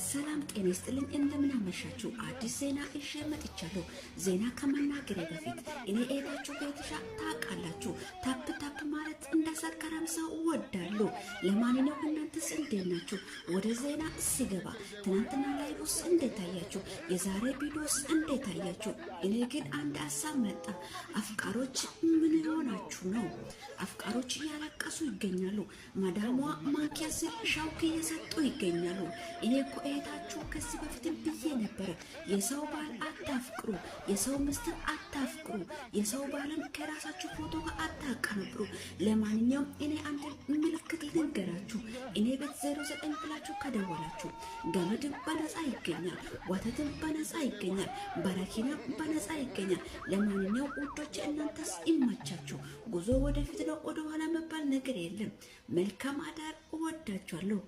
ሰላም ጤና ይስጥልኝ እንደምን አመሻችሁ አዲስ ዜና እሺ መጥቻለሁ ዜና ከመናገሬ በፊት እኔ ኤታችሁ ቤትሻ ታቃላችሁ ታፕ ማለት እንደሰከረም ሰው ወዳለሁ ለማንኛውም እናንተስ እንዴት ናችሁ ወደ ዜና ሲገባ ትናንትና ላይቭስ እንዴት ታያችሁ የዛሬ ቪዲዮስ እንዴት ታያችሁ እኔ ግን አንድ ሐሳብ መጣ አፍቃሮች ምን ሆናችሁ ነው አፍቃሮች ያለቀሱ ይገኛሉ ማዳሟ ማንኪያስ ሻውክ እየሰጡ ይገኛሉ እኔ እኮ ኤታችሁ ከዚህ በፊት ብዬ ነበር የሰው ባል አታፍቅሩ የሰው ሚስት አታፍቅሩ የሰው ባልን ከራሳችሁ ፎቶ ጋር አታቀርቡ ለማንኛውም እኔ አንድ ምልክት ልንገራችሁ እኔ ቤት 09 ብላችሁ ከደወላችሁ ገመድም በነፃ ይገኛል ወተትም በነፃ ይገኛል በረኪና በነፃ ይገኛል ለማንኛውም ውዶች እናንተስ ይመቻችሁ ጉዞ ወደፊት ነው ወደ ኋላ መባል ነገር የለም መልካም አዳር እወዳችኋለሁ